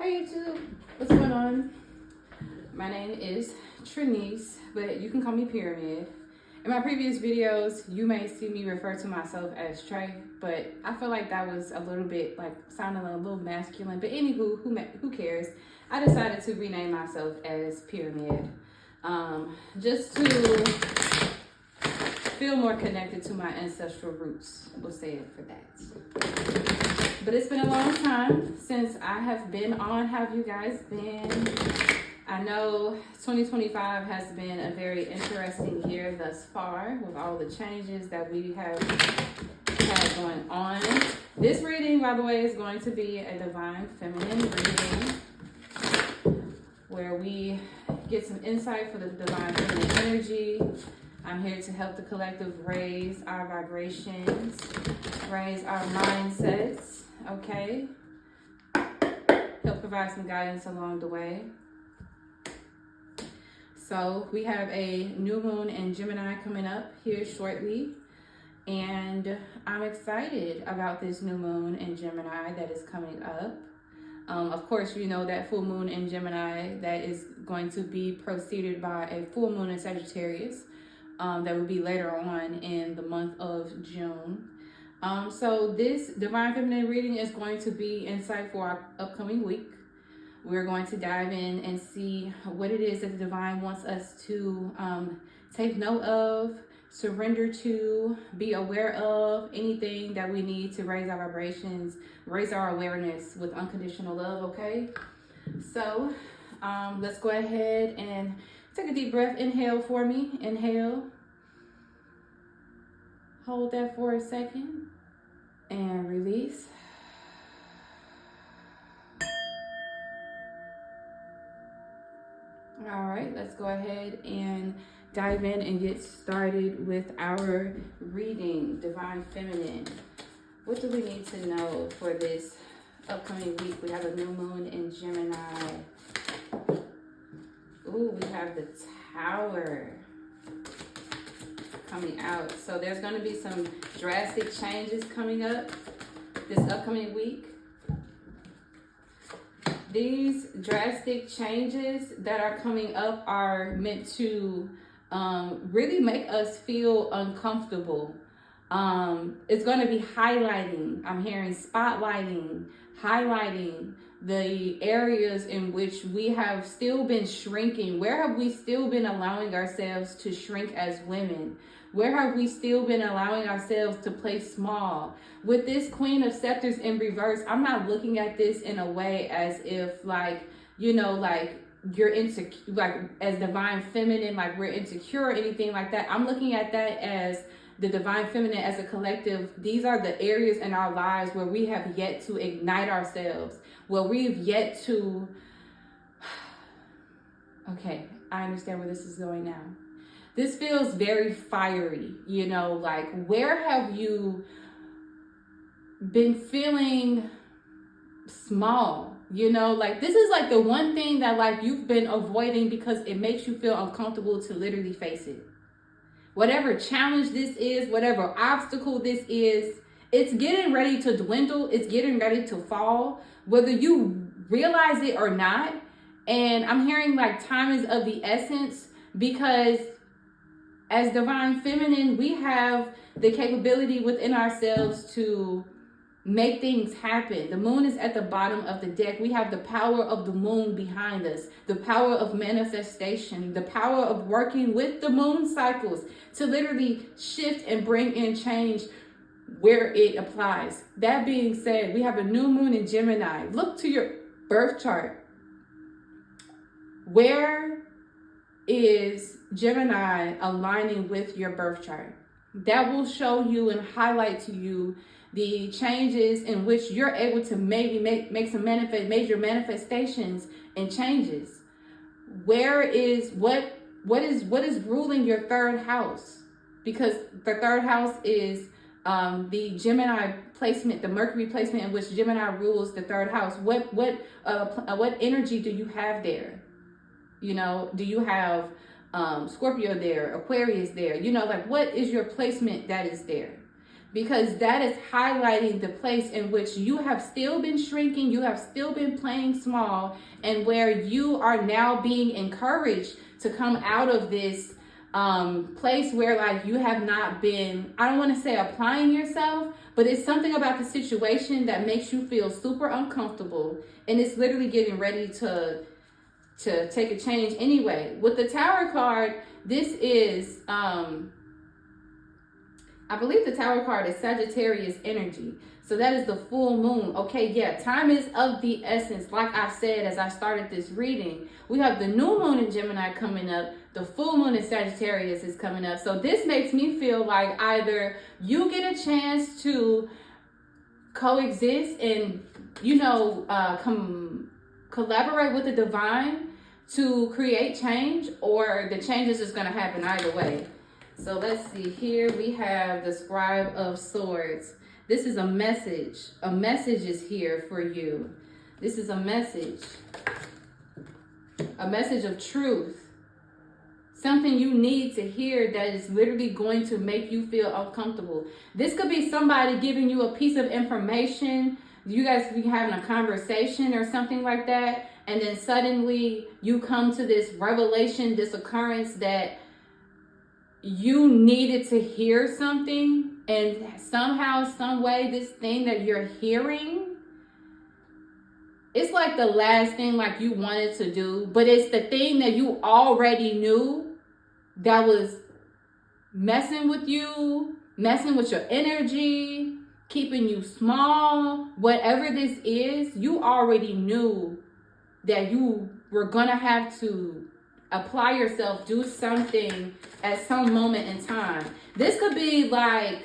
Hey YouTube, what's going on? My name is Trinice, but you can call me Pyramid. In my previous videos, you may see me refer to myself as Trey, but I feel like that was a little bit like sounding a little masculine. But anywho, who cares? I decided to rename myself as Pyramid, just to feel more connected to my ancestral roots. We'll say it for that. But it's been a long time since I have been on. How have you guys been? I know 2025 has been a very interesting year thus far with all the changes that we have had going on. This reading, by the way, is going to be a divine feminine reading where we get some insight for the divine feminine energy. I'm here to help the collective raise our vibrations, raise our mindsets, okay? Help provide some guidance along the way. So we have a new moon in Gemini coming up here shortly. And I'm excited about this new moon in Gemini that is coming up. Of course, you know that full moon in Gemini that is going to be preceded by a full moon in Sagittarius. That will be later on in the month of June. So this divine feminine reading is going to be insight for our upcoming week. We're going to dive in and see what it is that the divine wants us to take note of, surrender to, be aware of, anything that we need to raise our vibrations, raise our awareness with unconditional love, okay? So let's go ahead and take a deep breath. Inhale for me. Inhale. Hold that for a second. And release. All right, let's go ahead and dive in and get started with our reading. Divine Feminine. What do we need to know for this upcoming week? We have a new moon in Gemini. Ooh, we have the Tower coming out. So there's going to be some drastic changes coming up this upcoming week. These drastic changes that are coming up are meant to really make us feel uncomfortable. It's going to be highlighting, I'm hearing spotlighting, highlighting the areas in which we have still been shrinking. Where have we still been allowing ourselves to shrink as women? Where have we still been allowing ourselves to play small? With this Queen of Scepters in reverse, I'm not looking at this in a way as if like, you know, like you're insecure, like as divine feminine, like we're insecure or anything like that. I'm looking at that as the divine feminine as a collective. These are the areas in our lives where we have yet to ignite ourselves, where we've yet to, okay, I understand where this is going now. This feels very fiery, you know, like where have you been feeling small? You know, like this is like the one thing that like you've been avoiding because it makes you feel uncomfortable to literally face it. Whatever challenge this is, whatever obstacle this is, it's getting ready to dwindle. It's getting ready to fall, whether you realize it or not. And I'm hearing like time is of the essence because as divine feminine, we have the capability within ourselves to make things happen. The moon is at the bottom of the deck. We have the power of the moon behind us, the power of manifestation, the power of working with the moon cycles to literally shift and bring in change where it applies. That being said, we have a new moon in Gemini. Look to your birth chart. Where is Gemini aligning with your birth chart? That will show you and highlight to you the changes in which you're able to maybe make some major manifestations and changes. Where is what is ruling your third house? Because the third house is the Gemini placement, the Mercury placement in which Gemini rules the third house. What energy do you have there? You know, do you have Scorpio there, Aquarius there? You know, like what is your placement that is there? because that is highlighting the place in which you have still been shrinking, you have still been playing small, and where you are now being encouraged to come out of this place where like you have not been, I don't want to say applying yourself, but it's something about the situation that makes you feel super uncomfortable, and it's literally getting ready to take a change anyway. With the Tower card, this is I believe the Tower card is Sagittarius energy. So that is the full moon. Okay, yeah, time is of the essence. Like I said, as I started this reading, we have the new moon in Gemini coming up. The full moon in Sagittarius is coming up. So this makes me feel like either you get a chance to coexist and, you know, collaborate with the divine to create change, or the change is just going to happen either way. So let's see, here we have the Scribe of Swords. This is a message. A message is here for you. This is a message of truth. Something you need to hear that is literally going to make you feel uncomfortable. This could be somebody giving you a piece of information. You guys be having a conversation or something like that, and then suddenly you come to this revelation, this occurrence that you needed to hear something, and somehow, some way, this thing that you're hearing, it's like the last thing like you wanted to do, but it's the thing that you already knew that was messing with you, messing with your energy, keeping you small. Whatever this is, you already knew that you were gonna have to apply yourself, do something at some moment in time. This could be like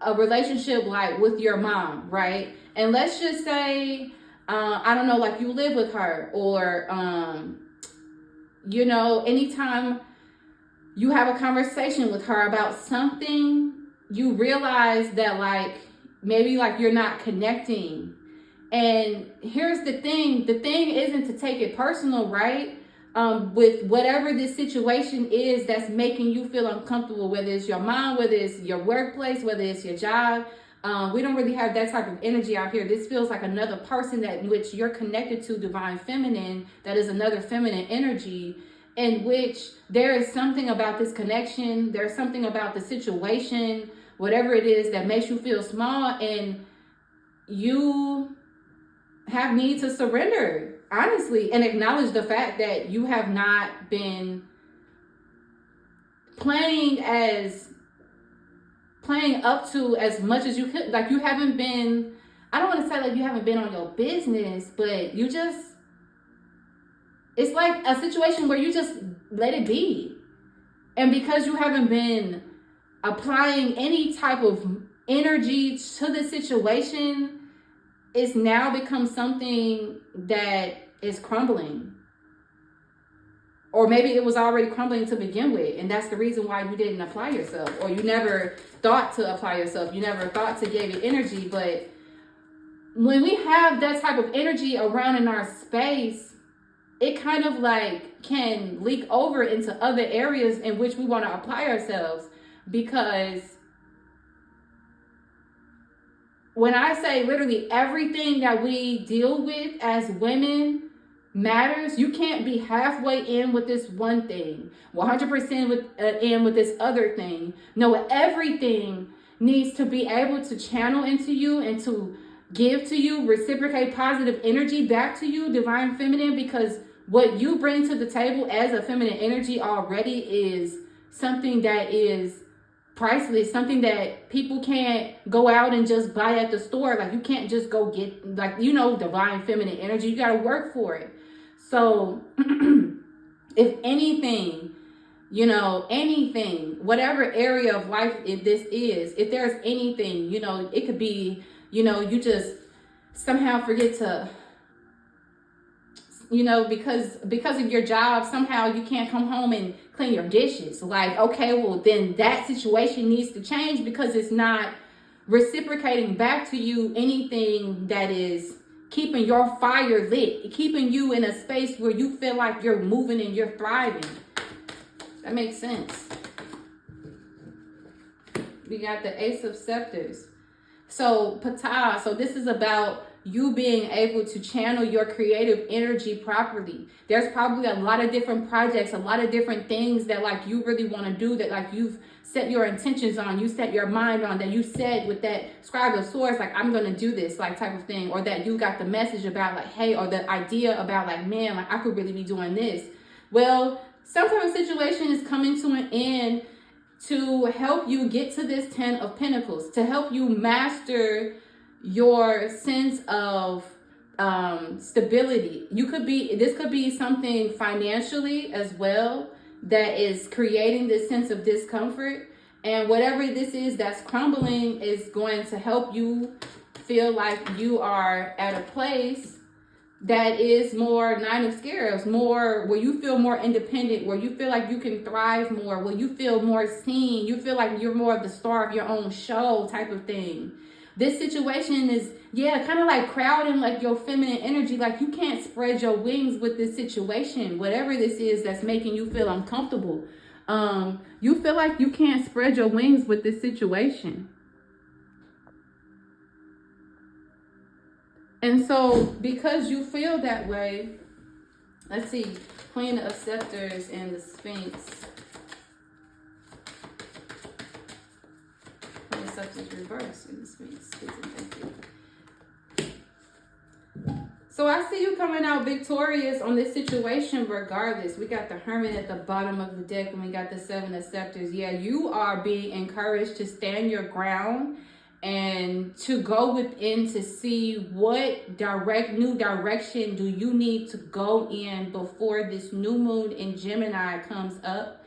a relationship like with your mom, right? And let's just say, I don't know, like you live with her, or, you know, anytime you have a conversation with her about something, you realize that like, maybe like you're not connecting. And here's the thing isn't to take it personal, right? With whatever this situation is that's making you feel uncomfortable, whether it's your mom, whether it's your workplace, whether it's your job. We don't really have that type of energy out here. This feels like another person that in which you're connected to, divine feminine, that is another feminine energy, in which there is something about this connection. There's something about the situation, whatever it is, that makes you feel small, and you have need to surrender, honestly, and acknowledge the fact that you have not been playing up to as much as you could. Like you haven't been, I don't want to say like you haven't been on your business, but you just, it's like a situation where you just let it be. And because you haven't been applying any type of energy to the situation, it's now become something that is crumbling. Or maybe it was already crumbling to begin with, and that's the reason why you didn't apply yourself, or you never thought to apply yourself. You never thought to give it energy. But when we have that type of energy around in our space, it kind of like can leak over into other areas in which we want to apply ourselves. Because when I say literally everything that we deal with as women matters, you can't be halfway in with this one thing, 100% in with this other thing. No, everything needs to be able to channel into you and to give to you, reciprocate positive energy back to you, divine feminine, because what you bring to the table as a feminine energy already is something that is priceless, something that people can't go out and just buy at the store. Like you can't just go get, like, you know, divine feminine energy. You got to work for it. So if anything, you know, anything, whatever area of life this is, if there's anything, you know, it could be, you know, you just somehow forget to, you know, because of your job, somehow you can't come home and clean your dishes. Like, okay, well then that situation needs to change, because it's not reciprocating back to you anything that is keeping your fire lit, keeping you in a space where you feel like you're moving and you're thriving. That makes sense. we got the Ace of Scepters. So Ptah, so this is about you being able to channel your creative energy properly. There's probably a lot of different projects, a lot of different things that like you really want to do, that like you've set your intentions on, you set your mind on, that you said with that Scribe of Swords, like I'm going to do this, like type of thing. Or that you got the message about like, hey, or the idea about like, man, like I could really be doing this. Well, some type of situation is coming to an end to help you get to this 10 of Pentacles, to help you master your sense of stability. This could be something financially as well that is creating this sense of discomfort. And whatever this is that's crumbling is going to help you feel like you are at a place that is more Nine of Scarabs, more where you feel more independent, where you feel like you can thrive more, where you feel more seen, you feel like you're more of the star of your own show type of thing. This situation is, kind of like crowding like your feminine energy. Like you can't spread your wings with this situation, whatever this is that's making you feel uncomfortable. You feel like you can't spread your wings with this situation. And so, because you feel that way, let's see, Queen of Scepters and the Sphinx. Queen of Scepters reverse and the Sphinx. So I see you coming out victorious on this situation regardless. We got the Hermit at the bottom of the deck and we got the Seven of Scepters. Yeah, you are being encouraged to stand your ground and to go within to see what new direction do you need to go in before this new moon in Gemini comes up.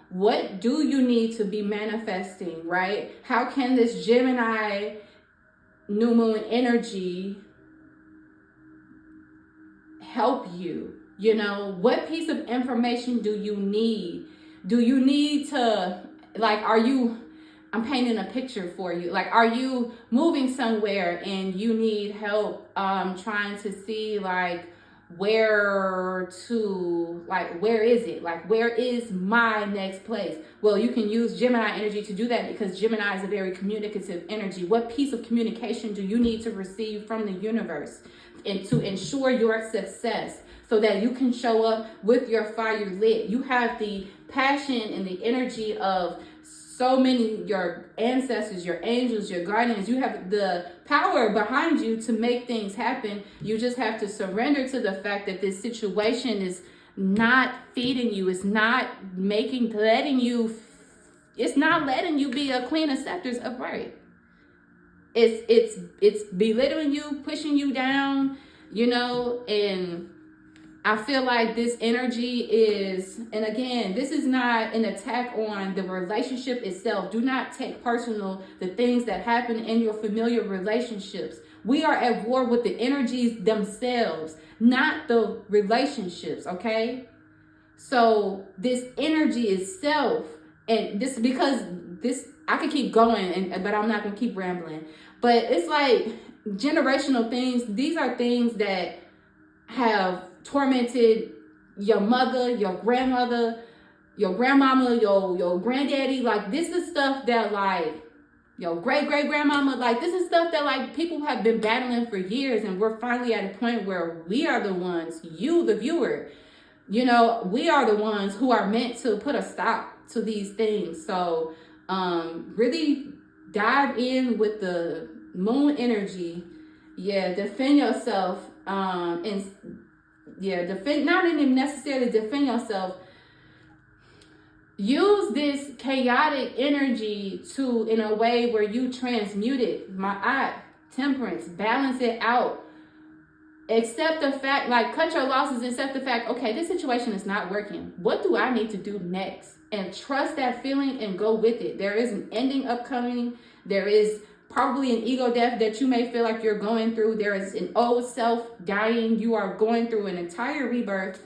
What do you need to be manifesting, right? How can this Gemini new moon energy help you? You know, what piece of information do you need? Do you need to, like, I'm painting a picture for you. Like, are you moving somewhere and you need help trying to see like where is it? Like, where is my next place? Well, you can use Gemini energy to do that because Gemini is a very communicative energy. What piece of communication do you need to receive from the universe and to ensure your success so that you can show up with your fire lit? You have the passion and the energy of so many, your ancestors, your angels, your guardians. You have the power behind you to make things happen. You just have to surrender to the fact that this situation is not feeding you. It's not letting you be a Queen of Scepters upright. It's belittling you, pushing you down, you know, and I feel like this energy is, and again, this is not an attack on the relationship itself. Do not take personal the things that happen in your familiar relationships. We are at war with the energies themselves, not the relationships, okay? So this energy itself, and this, because this, I could keep going, but I'm not gonna keep rambling. But it's like generational things. These are things that have tormented your mother, your grandmother, your grandmama, your granddaddy. Like, this is stuff that like your great-great-grandmama, like this is stuff that like people have been battling for years, and we're finally at a point where we are the ones, you the viewer, you know, we are the ones who are meant to put a stop to these things. So really dive in with the moon energy. Defend yourself, not even necessarily defend yourself. Use this chaotic energy in a way where you transmute it. Temperance, balance it out. Accept the fact, like cut your losses, accept the fact, okay, this situation is not working. What do I need to do next? And trust that feeling and go with it. There is an ending upcoming. There is probably an ego death that you may feel like you're going through. There is an old self dying. You are going through an entire rebirth.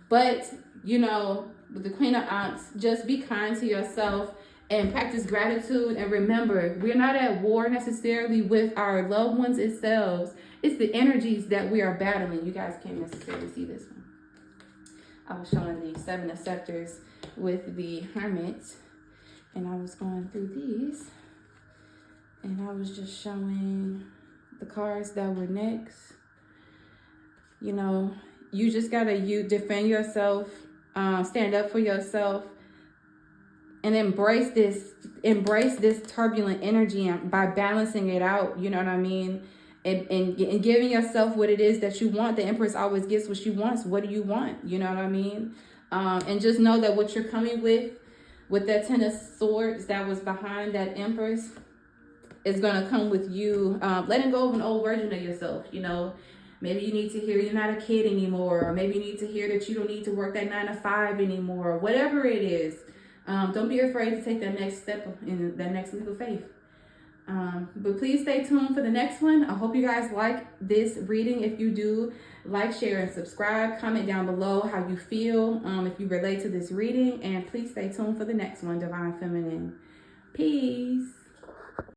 But, you know, with the Queen of Aunts, just be kind to yourself and practice gratitude. And remember, we're not at war necessarily with our loved ones themselves. It's the energies that we are battling. You guys can't necessarily see this one. I was showing the Seven of Scepters with the Hermit, and I was going through these. And I was just showing the cards that were next. You know, you just gotta defend yourself, stand up for yourself, and embrace this turbulent energy by balancing it out. You know what I mean? And giving yourself what it is that you want. The Empress always gets what she wants. What do you want? You know what I mean? And just know that what you're coming with that 10 of Swords that was behind that Empress, is going to come with you letting go of an old version of yourself. You know, maybe you need to hear you're not a kid anymore, or maybe you need to hear that you don't need to work that 9 to 5 anymore, or whatever it is. Don't be afraid to take that next step in that next leap of faith. But please stay tuned for the next one. I hope you guys like this reading. If you do, like, share, and subscribe. Comment down below how you feel, if you relate to this reading. And please stay tuned for the next one, Divine Feminine. Peace.